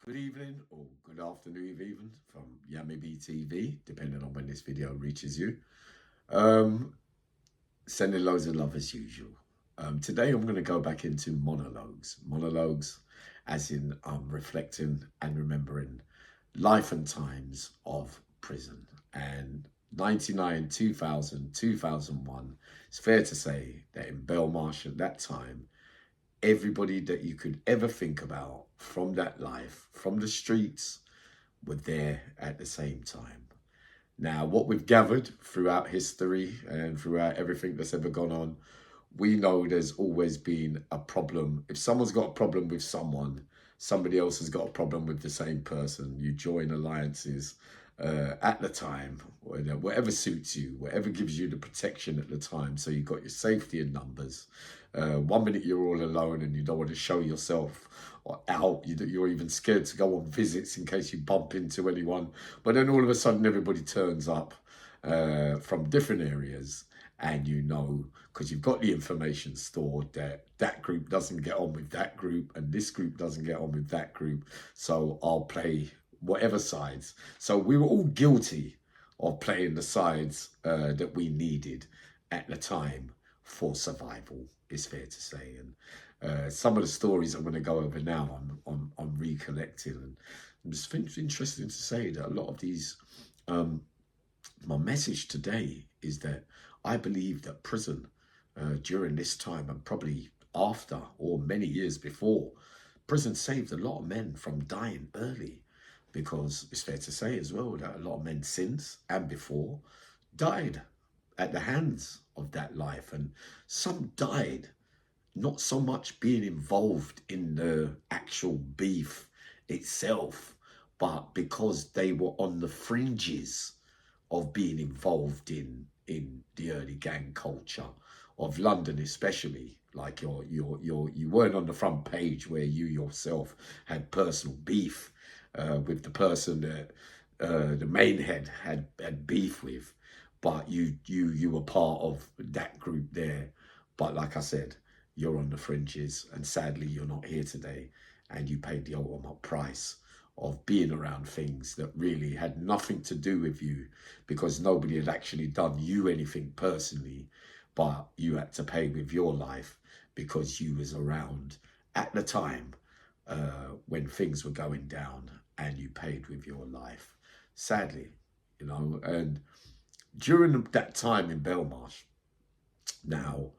Good evening or good afternoon even from yammybtv, depending on when this video reaches you. Um, Sending loads of love as usual. Today I'm going to go back into monologues. Monologues as in reflecting and remembering life and times of prison. And 99, 2000, 2001, it's fair to say that in Belmarsh at that time, everybody that you could ever think about from that life, from the streets, were there at the same time. Now, what we've gathered throughout history and throughout everything that's ever gone on, we know there's always been a problem. If someone's got a problem with someone, somebody else has got a problem with the same person. You join alliances at the time, whatever suits you, whatever gives you the protection at the time. So you've got your safety in numbers. 1 minute you're all alone and you don't want to show yourself or out. You're even scared to go on visits in case you bump into anyone. But then all of a sudden everybody turns up from different areas, and you know, because you've got the information stored, that that group doesn't get on with that group and this group doesn't get on with that group, so I'll play whatever sides. So we were all guilty of playing the sides that we needed at the time for survival, is fair to say. And some of the stories I'm going to go over now, I'm recollecting, and I'm just think it's interesting to say that a lot of these my message today is that I believe that prison during this time and probably after or many years before, prison saved a lot of men from dying early, because it's fair to say as well that a lot of men since and before died at the hands of that life. And some died not so much being involved in the actual beef itself, but because they were on the fringes of being involved in the early gang culture of London, especially. Like you weren't on the front page where you yourself had personal beef with the person that the main head had beef with, but you were part of that group there. But like I said, you're on the fringes, and sadly you're not here today, and you paid the ultimate price of being around things that really had nothing to do with you, because nobody had actually done you anything personally, but you had to pay with your life because you was around at the time when things were going down, and you paid with your life, sadly, you know. And during that time in Belmarsh, now,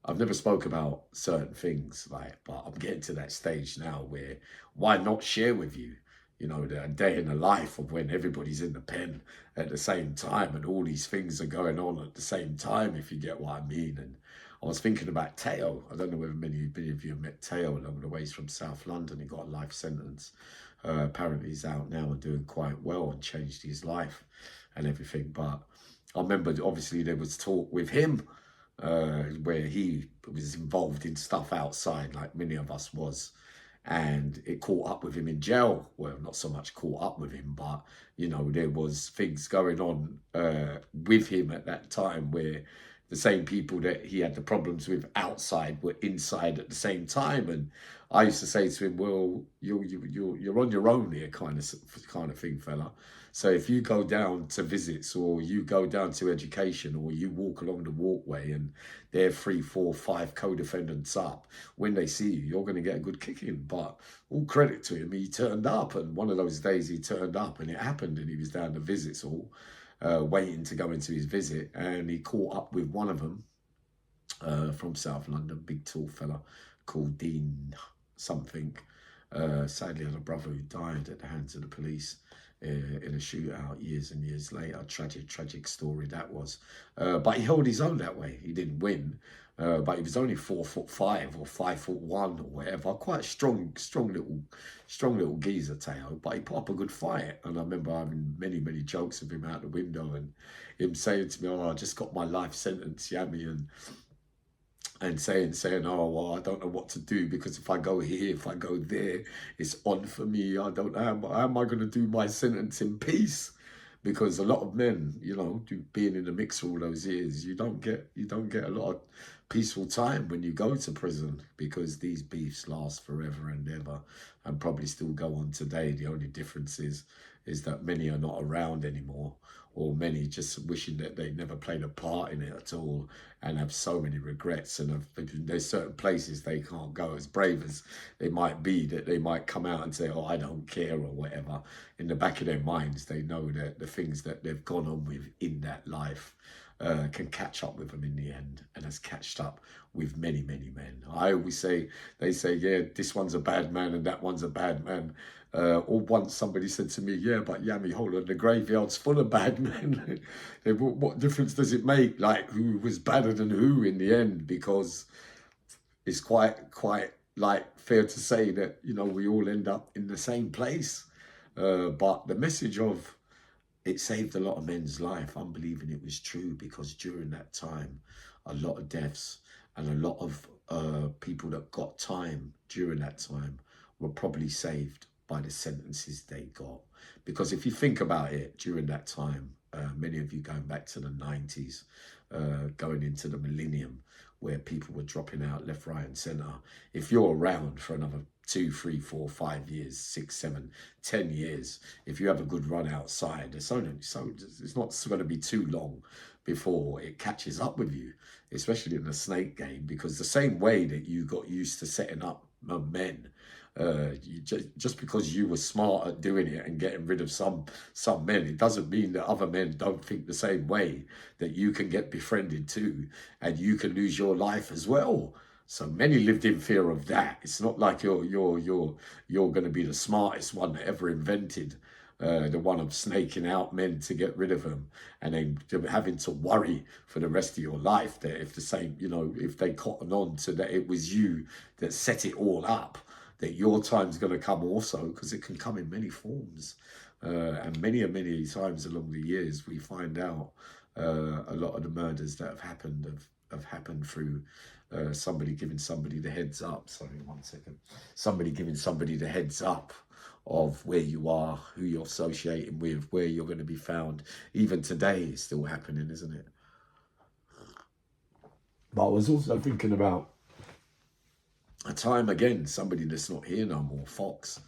I've never spoke about certain things, like, but I'm getting to that stage now where why not share with you, you know, the day in the life of when everybody's in the pen at the same time and all these things are going on at the same time, if you get what I mean. And I was thinking about Teo. I don't know whether many of you have met Teo along the ways from South London. He got a life sentence. Apparently he's out now and doing quite well and changed his life and everything. But I remember obviously there was talk with him where he was involved in stuff outside, like many of us was, and it caught up with him in jail. Well, not so much caught up with him, but you know, there was things going on with him at that time where the same people that he had the problems with outside were inside at the same time. And I used to say to him, well, you're on your own here, kind of thing, fella. So if you go down to visits, or you go down to education, or you walk along the walkway and there are 3, 4, 5 co-defendants up, when they see you, you're going to get a good kicking. But all credit to him, he turned up, and one of those days he turned up and it happened, and he was down the visits hall waiting to go into his visit, and he caught up with one of them from South London, big tall fella called Dean something. Sadly had a brother who died at the hands of the police in a shootout years and years later. Tragic story that was. But he held his own that way. He didn't win, but he was only 4'5" or 5'1" or whatever. Quite strong little geezer, Teo. But he put up a good fight, and I remember having many jokes of him out the window and him saying to me, "Oh, I just got my life sentence, Yammy," and saying, "Oh, well, I don't know what to do, because if I go here, if I go there, it's on for me. I don't know, how am I going to do my sentence in peace?" Because a lot of men, you know, being in the mix all those years, you don't get a lot of peaceful time when you go to prison, because these beefs last forever and ever and probably still go on today. The only difference is that many are not around anymore, or many just wishing that they never played a part in it at all and have so many regrets. And there's certain places they can't go, as brave as they might be, that they might come out and say, oh, I don't care or whatever. In the back of their minds, they know that the things that they've gone on with in that life can catch up with them in the end, and has catched up with many, many men. I always say, they say, yeah, this one's a bad man and that one's a bad man. Or once somebody said to me, yeah, but Yammy, hold on, the graveyard's full of bad men. What difference does it make, like, who was badder than who in the end? Because it's quite like fair to say that, you know, we all end up in the same place. But the message of it saved a lot of men's life, I'm believing it was true, because during that time, a lot of deaths and a lot of people that got time during that time were probably saved by the sentences they got. Because if you think about it, during that time, many of you going back to the 90s, going into the millennium, where people were dropping out left, right and centre, if you're around for another 2, 3, 4, 5 years, 6, 7, 10 years, if you have a good run outside, it's not going to be too long before it catches up with you, especially in the snake game. Because the same way that you got used to setting up men, just because you were smart at doing it and getting rid of some men, it doesn't mean that other men don't think the same way, that you can get befriended too and you can lose your life as well. So many lived in fear of that. It's not like you're going to be the smartest one that ever invented the one of snaking out men to get rid of them, and then having to worry for the rest of your life that if the same, you know, if they cotton on to that it was you that set it all up, that your time's going to come also, because it can come in many forms. And many times along the years, we find out a lot of the murders that have happened through somebody giving somebody the heads up. Sorry, 1 second. Somebody giving somebody the heads up of where you are, who you're associating with, where you're going to be found. Even today, it's still happening, isn't it? But I was also thinking about a time, again, somebody that's not here no more, Fox,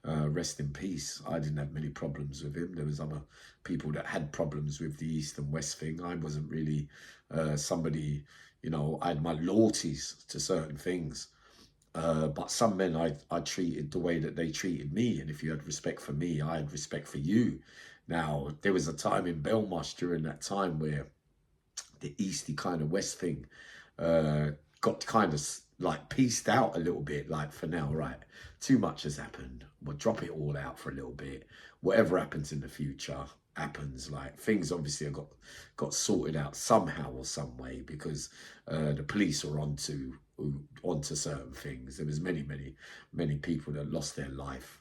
rest in peace. I didn't have many problems with him. There was other people that had problems with the East and West thing. I wasn't really somebody, you know, I had my loyalties to certain things. But some men I treated the way that they treated me. And if you had respect for me, I had respect for you. Now, there was a time in Belmarsh during that time where the Easty kind of West thing got kind of like pieced out a little bit, like, for now, right, too much has happened, we'll drop it all out for a little bit. Whatever happens in the future happens. Like, things obviously have got sorted out somehow or some way, because the police are onto certain things. There was many people that lost their life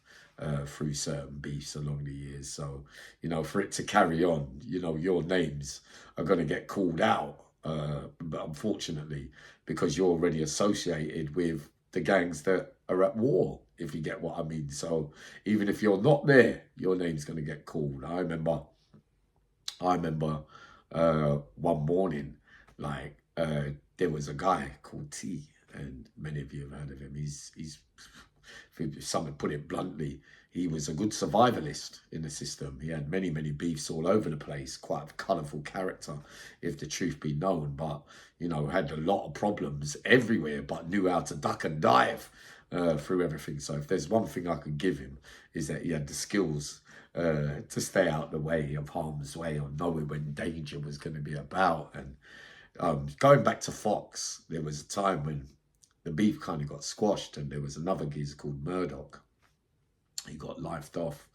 through certain beefs along the years. So, you know, for it to carry on, you know, your names are going to get called out, but unfortunately, because you're already associated with the gangs that are at war, if you get what I mean. So even if you're not there, your name's going to get called. I remember one morning, like, there was a guy called T, and many of you have heard of him. He's if someone put it bluntly, he was a good survivalist in the system. He had many beefs all over the place, quite a colourful character, if the truth be known, but, you know, had a lot of problems everywhere, but knew how to duck and dive through everything. So if there's one thing I could give him, is that he had the skills to stay out the way of harm's way, or knowing when danger was going to be about. And going back to Fox, there was a time when the beef kind of got squashed, and there was another geezer called Murdoch. He got lifed off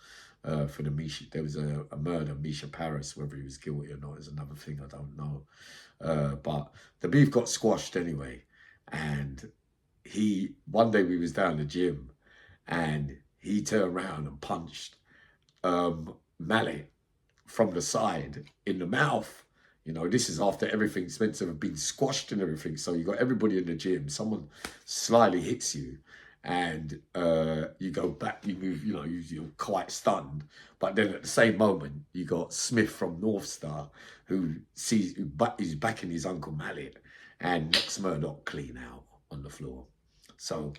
for the Misha. There was a murder, Misha Paris. Whether he was guilty or not is another thing, I don't know. But the beef got squashed anyway. And one day we was down the gym, and he turned around and punched Mallet from the side in the mouth. You know, this is after everything's meant to have been squashed and everything. So you got everybody in the gym, someone slyly hits you, and you go back, you move, you know, you're quite stunned. But then at the same moment, you got Smith from North Star, who's backing his Uncle Mallet, and knocks Murdoch clean out on the floor. So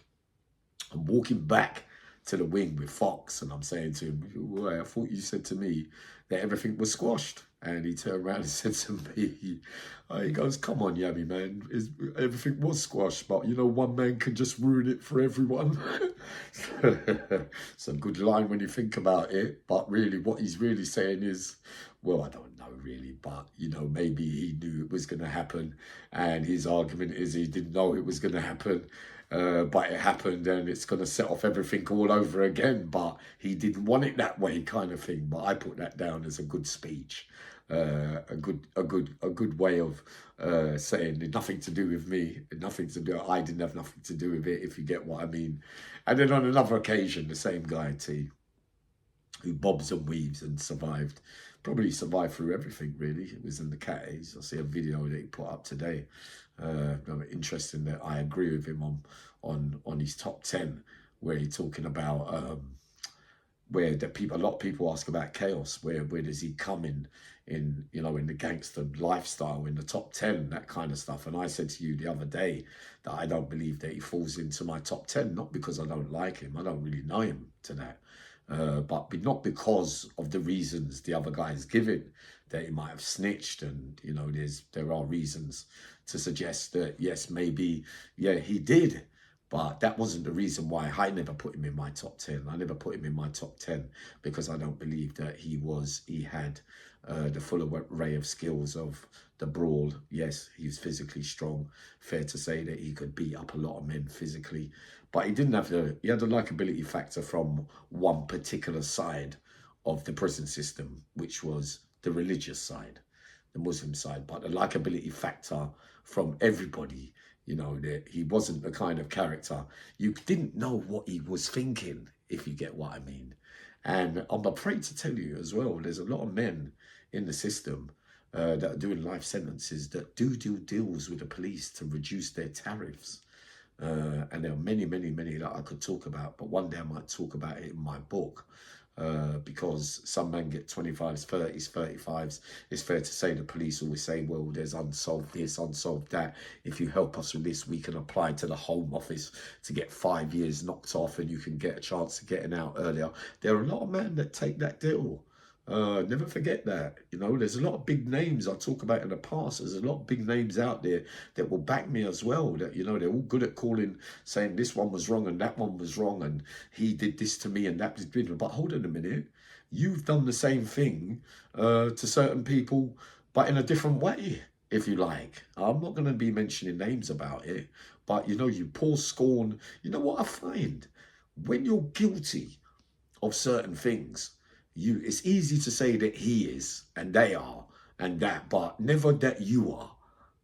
I'm walking back to the wing with Fox, and I'm saying to him, well, I thought you said to me that everything was squashed. And he turned around and said to me, he goes, come on, Yammy, man, everything was squashed, but, you know, one man can just ruin it for everyone. It's a good line when you think about it, but really what he's really saying is, well, I don't know really, but, you know, maybe he knew it was going to happen, and his argument is he didn't know it was going to happen. But it happened, and it's going to set off everything all over again, but he didn't want it that way, kind of thing. But I put that down as a good speech, a good way of saying nothing to do with me, nothing to do. I didn't have nothing to do with it, if you get what I mean. And then on another occasion, the same guy T, who bobs and weaves and survived, probably survived through everything really. It was in the cat A's. I see a video that he put up today. Interesting that I agree with him on his top 10, where he's talking about where a lot of people ask about Chaos, where does he come in you know, in the gangster lifestyle, in the top 10, that kind of stuff. And I said to you the other day that I don't believe that he falls into my top 10, not because I don't like him, I don't really know him to that, but not because of the reasons the other guy is giving, that he might have snitched, and you know, there are reasons to suggest that yes, maybe, yeah, he did, but that wasn't the reason why I never put him in my top 10. I never put him in my top 10 because I don't believe that he had the full array of skills of the brawl. Yes, he's physically strong. Fair to say that he could beat up a lot of men physically, but he didn't have he had a likability factor from one particular side of the prison system, which was the religious side, the Muslim side. But the likability factor from everybody, you know, that he wasn't the kind of character, you didn't know what he was thinking, if you get what I mean. And I'm afraid to tell you as well, there's a lot of men in the system that are doing life sentences that do deals with the police to reduce their tariffs. And there are many that I could talk about, but one day I might talk about it in my book. Because some men get 25s, 30s, 35s. It's fair to say the police always say, well, there's unsolved this, unsolved that. If you help us with this, we can apply to the Home Office to get 5 years knocked off, and you can get a chance of getting out earlier. There are a lot of men that take that deal. Never forget that. You know, there's a lot of big names I talk about in the past. There's a lot of big names out there that will back me as well. That, you know, they're all good at calling, saying this one was wrong and that one was wrong, and he did this to me and that was good. But hold on a minute, you've done the same thing to certain people, but in a different way, if you like. I'm not going to be mentioning names about it, but you know, you pour scorn. You know what I find? When you're guilty of certain things, it's easy to say that he is and they are and that, but never that you are.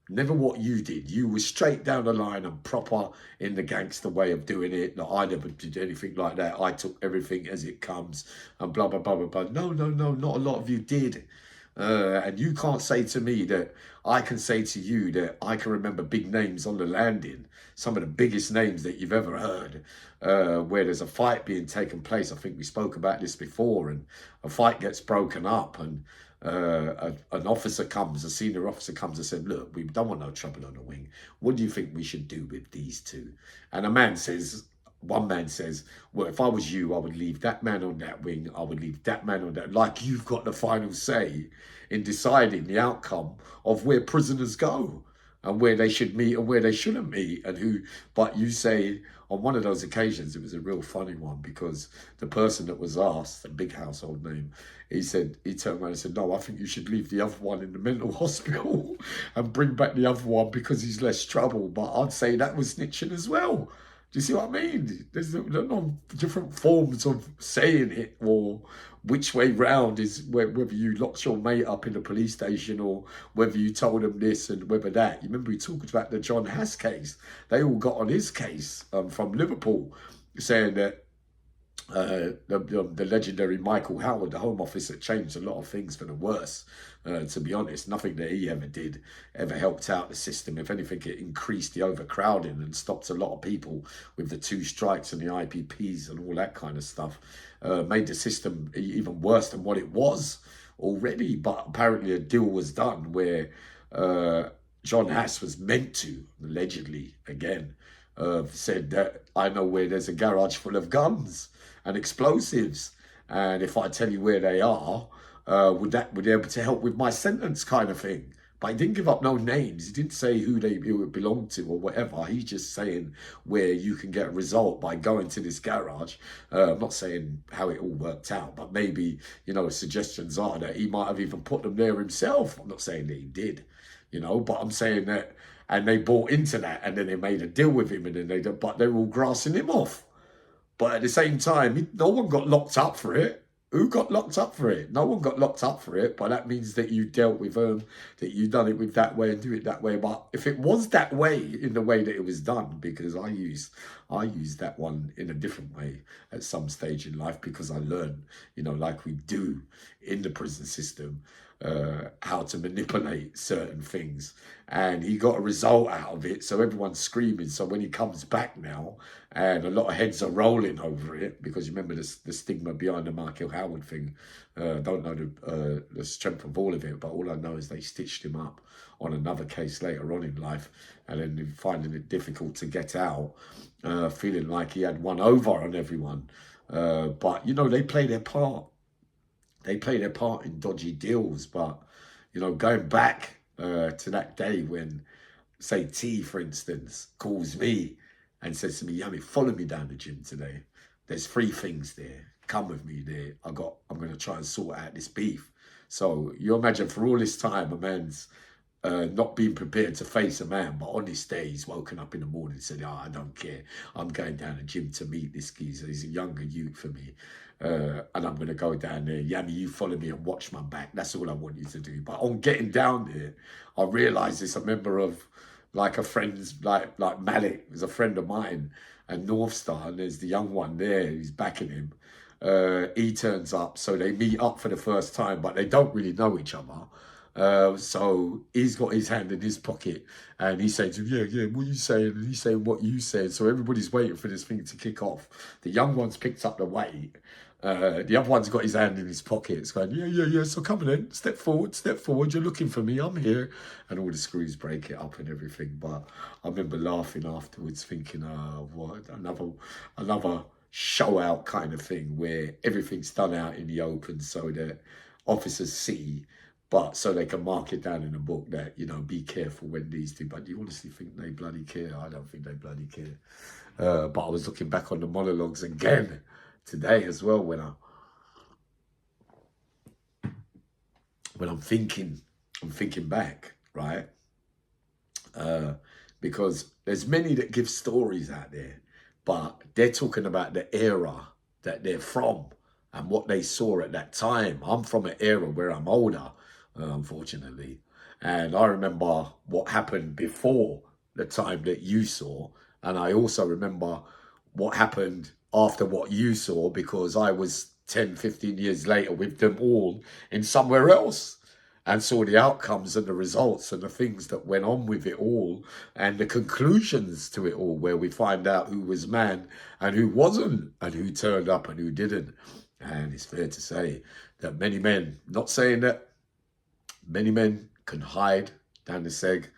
Never what you did. You were straight down the line and proper in the gangster way of doing it. No, I never did anything like that. I took everything as it comes and blah, blah, blah, blah, blah. No, not a lot of you did. And you can't say to me that I can say to you that I can remember big names on the landing, some of the biggest names that you've ever heard, where there's a fight being taken place. I think we spoke about this before, and a fight gets broken up, and an officer comes, a senior officer comes and said, look, we don't want no trouble on the wing. What do you think we should do with these two? And one man says, well, if I was you, I would leave that man on that wing. I would leave that man on that. Like you've got the final say in deciding the outcome of where prisoners go and where they should meet and where they shouldn't meet and who. But you say on one of those occasions, it was a real funny one, because the person that was asked, a big household name, he turned around and said, no, I think you should leave the other one in the mental hospital and bring back the other one because he's less trouble. But I'd say that was snitching as well. Do you see what I mean? There's no different forms of saying it, or which way round is whether you locked your mate up in the police station or whether you told him this and whether that. You remember we talked about the John Hass case. They all got on his case from Liverpool, saying that the legendary Michael Howard, the Home Office, that changed a lot of things for the worse. To be honest, nothing that he ever did ever helped out the system. If anything, it increased the overcrowding and stopped a lot of people with the 2 strikes and the IPPs and all that kind of stuff. Made the system even worse than what it was already. But apparently a deal was done where John Hass was meant to, allegedly, again, said that I know where there's a garage full of guns and explosives, and if I tell you where they are, would be able to help with my sentence, kind of thing. But he didn't give up no names. He didn't say who it would belong to or whatever. He's just saying where you can get a result by going to this garage. I'm not saying how it all worked out, but maybe, you know, suggestions are that he might have even put them there himself. I'm not saying that he did, you know, but I'm saying that, and they bought into that, and then they made a deal with him, and then but they're all grassing him off. But at the same time, no one got locked up for it. Who got locked up for it? No one got locked up for it, but that means that you dealt with that you done it with that way and do it that way. But if it was that way, in the way that it was done, because I used that one in a different way at some stage in life, because I learned, you know, like we do in the prison system, how to manipulate certain things, and he got a result out of it, so everyone's screaming. So when he comes back now, and a lot of heads are rolling over it, because you remember the stigma behind the Michael Howard thing. Don't know the strength of all of it, but all I know is they stitched him up on another case later on in life, and then finding it difficult to get out, feeling like he had one over on everyone. But, you know, they play their part. They play their part in dodgy deals. But, you know, going back to that day when, say, T, for instance, calls me and says to me, Yammy, follow me down the gym today. There's 3 things there. Come with me there. I'm going to try and sort out this beef. So you imagine, for all this time, a man's not being prepared to face a man, but on this day he's woken up in the morning and said, oh, I don't care, I'm going down the gym to meet this geezer. He's a younger youth for me, and I'm going to go down there. Yammy, you follow me and watch my back. That's all I want you to do. But on getting down there, I realised it's a member of, like, a friend's, like Malik is a friend of mine, and North Star, and there's the young one there who's backing him. He turns up, so they meet up for the first time, but they don't really know each other. So he's got his hand in his pocket, and he's saying to him, yeah, what are you saying? And he's saying what you said. So everybody's waiting for this thing to kick off. The young one's picked up the weight. The other one's got his hand in his pocket. It's going, yeah. So come on then, step forward. You're looking for me. I'm here. And all the screws break it up and everything. But I remember laughing afterwards, thinking, what, another show out kind of thing where everything's done out in the open so that officers see, but so they can mark it down in a book that, you know, be careful when these do. But do you honestly think they bloody care? I don't think they bloody care. But I was looking back on the monologues again today as well when I'm thinking back, right? Because there's many that give stories out there, but they're talking about the era that they're from and what they saw at that time. I'm from an era where I'm older, unfortunately. And I remember what happened before the time that you saw. And I also remember what happened after what you saw, because I was 10, 15 years later with them all in somewhere else, and saw the outcomes and the results and the things that went on with it all and the conclusions to it all, where we find out who was man and who wasn't, and who turned up and who didn't. And it's fair to say that many men, not saying that many men can hide down the seg,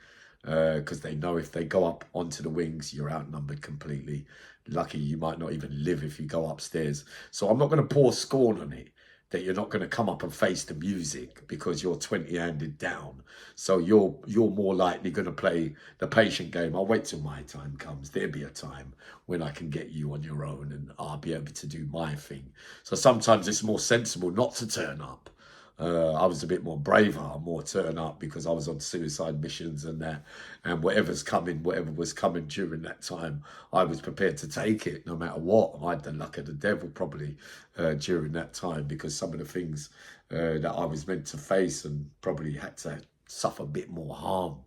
because they know if they go up onto the wings, you're outnumbered completely. Lucky you might not even live if you go upstairs. So I'm not going to pour scorn on it that you're not going to come up and face the music because you're 20-handed down. So you're more likely going to play the patient game. I'll wait till my time comes. There'll be a time when I can get you on your own and I'll be able to do my thing. So sometimes it's more sensible not to turn up. I was a bit more braver, more turn up, because I was on suicide missions and that, and whatever was coming during that time, I was prepared to take it no matter what. I had the luck of the devil probably during that time, because some of the things that I was meant to face and probably had to suffer a bit more harm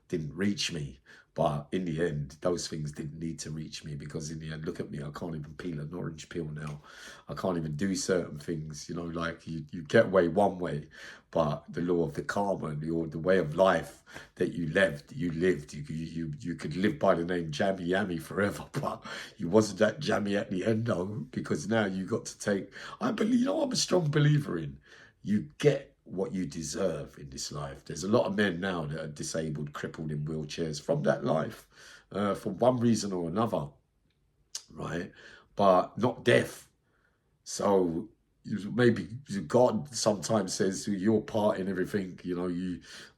didn't reach me. But in the end, those things didn't need to reach me, because in the end, look at me, I can't even peel an orange peel now. I can't even do certain things, you know, like you get away one way, but the law of the karma and the way of life that you lived. You could live by the name Yammy forever, but you wasn't that jammy at the end though, because now you got to take, I believe, you know, I'm a strong believer in, you get what you deserve in this life. There's a lot of men now that are disabled, crippled in wheelchairs from that life, for one reason or another, right? But not death. So maybe God sometimes says your part in everything, you know,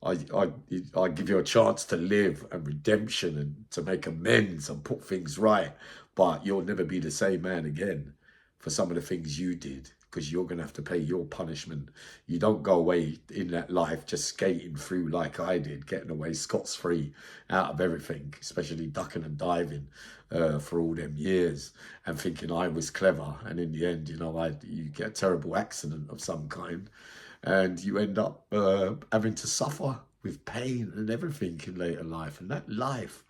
I give you a chance to live and redemption and to make amends and put things right, but you'll never be the same man again for some of the things you did, because you're going to have to pay your punishment. You don't go away in that life just skating through like I did, getting away scot-free out of everything, especially ducking and diving for all them years and thinking I was clever. And in the end, you know, you get a terrible accident of some kind and you end up having to suffer with pain and everything in later life. And that life,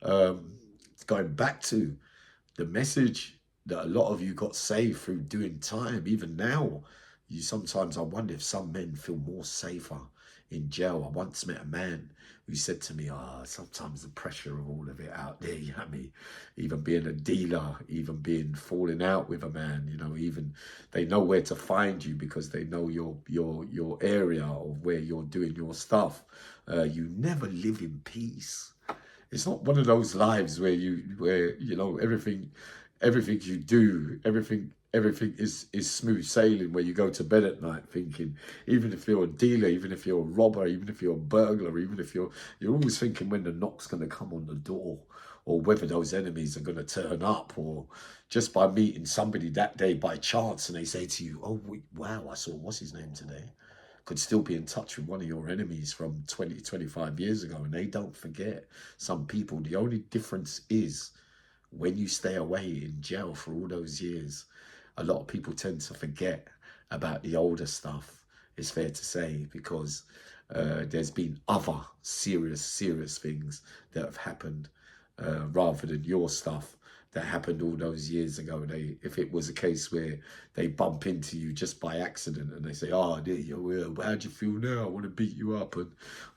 going back to the message that a lot of you got saved through doing time. Even now, I wonder if some men feel more safer in jail. I once met a man who said to me, sometimes the pressure of all of it out there, Yammy, even being a dealer, even falling out with a man, you know, even they know where to find you because they know your area of where you're doing your stuff. You never live in peace. It's not one of those lives where you know everything you do, everything is smooth sailing, where you go to bed at night thinking, even if you're a dealer, even if you're a robber, even if you're a burglar, even if you're always thinking when the knock's going to come on the door, or whether those enemies are going to turn up, or just by meeting somebody that day by chance and they say to you, oh wow, I saw what's his name today, could still be in touch with one of your enemies from 25 years ago, and they don't forget. Some people, the only difference is when you stay away in jail for all those years, a lot of people tend to forget about the older stuff, it's fair to say, because there's been other serious things that have happened rather than your stuff that happened all those years ago. If it was a case where they bump into you just by accident and they say, oh, there you are, how'd you feel now? I want to beat you up. And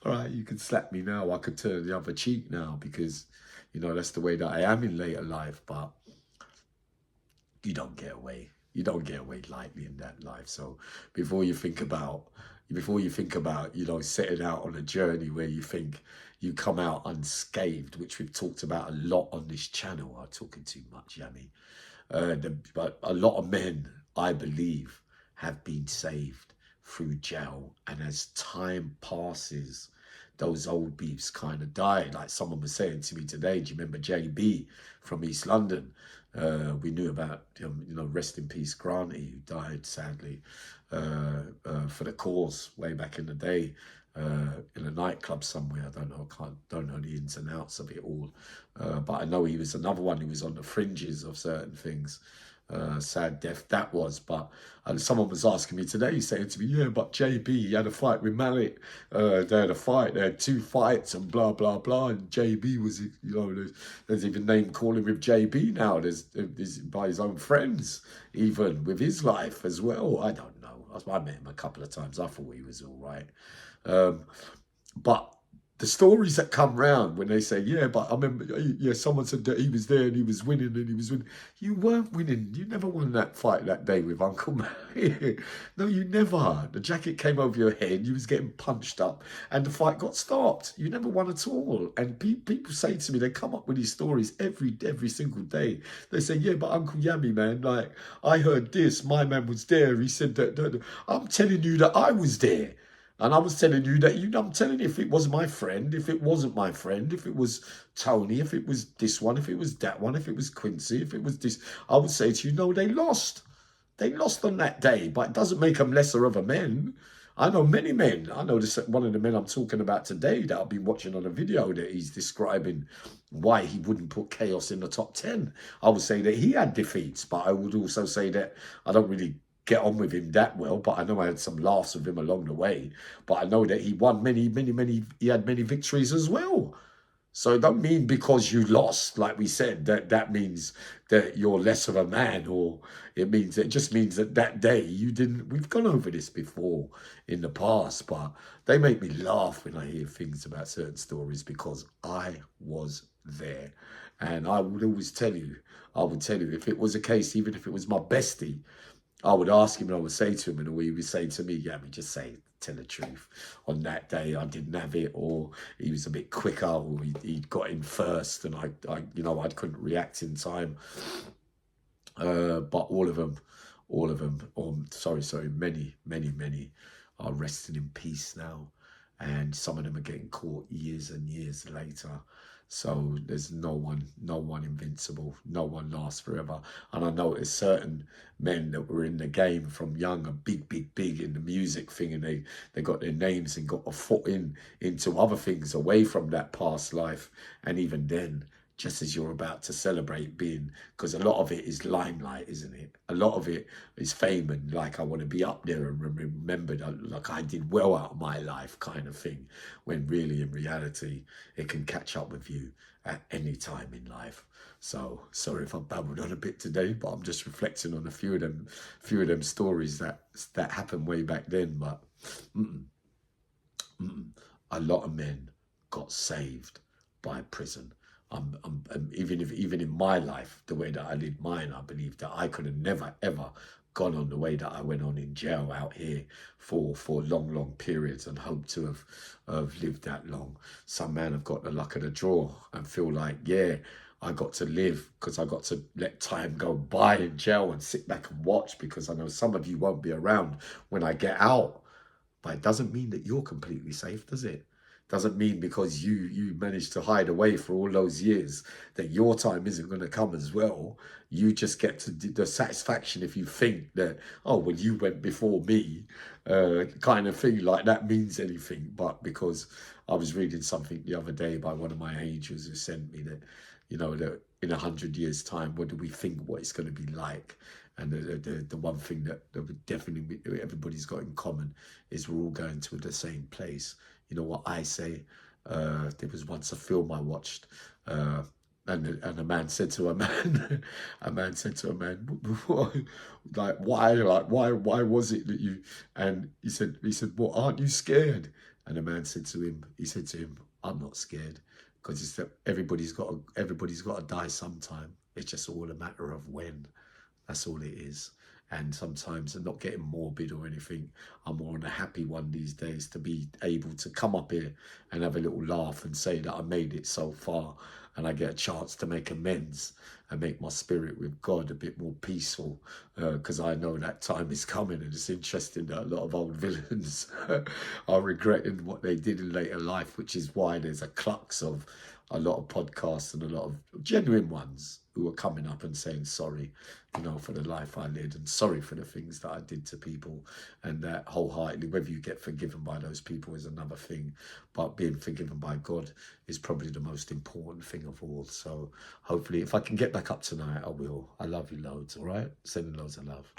all right, you can slap me now. I could turn the other cheek now because, you know, that's the way that I am in later life. But you don't get away. You don't get away lightly in that life. So before you think about, you know, setting out on a journey where you think you come out unscathed, which we've talked about a lot on this channel. I'm talking too much, Yammy. But a lot of men, I believe, have been saved through jail. And as time passes, those old beefs kind of die. Like someone was saying to me today, do you remember JB from East London? We knew about him, you know, rest in peace, Granty, who died sadly for the cause way back in the day in a nightclub somewhere. I don't know the ins and outs of it all, but I know he was another one who was on the fringes of certain things. Sad death that was. But someone was asking me today, saying to me, yeah, but JB, he had a fight with Mallet. They had a fight, they had 2 fights and blah blah blah, and JB was, you know, there's even name calling with JB now. There's by his own friends, even with his life as well. I don't know, I met him a couple of times. I thought he was all right, but the stories that come round when they say, yeah, but I remember, yeah, someone said that he was there and he was winning and he was winning. You weren't winning. You never won that fight that day with Uncle Mary. No, you never. The jacket came over your head. You was getting punched up and the fight got stopped. You never won at all. And people say to me, they come up with these stories every single day. They say, yeah, but Uncle Yammy, man, like, I heard this. My man was there. He said that. I'm telling you that I was there. And I was telling you that, I'm telling you, if it was my friend, if it wasn't my friend, if it was Tony, if it was this one, if it was that one, if it was Quincy, if it was this, I would say to you, no, they lost. They lost on that day, but it doesn't make them lesser of a men. I know many men. I know this, one of the men I'm talking about today that I've been watching on a video that he's describing why he wouldn't put Chaos in the top 10. I would say that he had defeats, but I would also say that I don't really get on with him that well, but I know I had some laughs with him along the way. But I know that he won many, he had many victories as well. So it don't mean because you lost, like we said, that means that you're less of a man, or it just means that that day you didn't. We've gone over this before in the past, but they make me laugh when I hear things about certain stories because I was there. And I would always tell you, if it was a case, even if it was my bestie, I would ask him and I would say to him, and he would say to me, Yammy, just say tell the truth. On that day, I didn't have it, or he was a bit quicker, or he got in first, and I I couldn't react in time. But all of them, sorry, many are resting in peace now, and some of them are getting caught years and years later. So there's no one invincible, no one lasts forever. And I noticed certain men that were in the game from young are big in the music thing, and they got their names and got a foot into other things away from that past life. And even then, just as you're about to celebrate being, because a lot of it is limelight, isn't it? A lot of it is fame, and like I want to be up there and remembered like I did well out of my life kind of thing, when really in reality it can catch up with you at any time in life. So sorry if I babbled on a bit today, but I'm just reflecting on a few of them stories that happened way back then. But a lot of men got saved by prison. Even in my life, the way that I lived mine, I believe that I could have never ever gone on the way that I went on in jail out here for long periods, and hope to have lived that long. Some men have got the luck of the draw and feel like, yeah, I got to live because I got to let time go by in jail and sit back and watch, because I know some of you won't be around when I get out. But it doesn't mean that you're completely safe, does it? Doesn't mean because you managed to hide away for all those years that your time isn't going to come as well. You just get to the satisfaction if you think that, oh, well, you went before me, kind of thing, like that means anything. But because I was reading something the other day by one of my angels who sent me that, that in 100 years' time, what do we think what it's going to be like? And the one thing that would definitely everybody's got in common is we're all going to the same place. You know what I say? There was once a film I watched, and a man said to a man, a man said to a man, why was it that you? And he said, well, aren't you scared? And the man said to him, I'm not scared, because it's that everybody's got to die sometime. It's just all a matter of when. That's all it is. And sometimes I'm not getting morbid or anything. I'm more on a happy one these days to be able to come up here and have a little laugh and say that I made it so far, and I get a chance to make amends and make my spirit with God a bit more peaceful, because I know that time is coming. And it's interesting that a lot of old villains are regretting what they did in later life, which is why there's a crux of a lot of podcasts and a lot of genuine ones who are coming up and saying sorry, for the life I led, and sorry for the things that I did to people, and that wholeheartedly, whether you get forgiven by those people is another thing, but being forgiven by God is probably the most important thing of all. So hopefully if I can get back up tonight, I will. I love you loads, all right? Sending loads of love.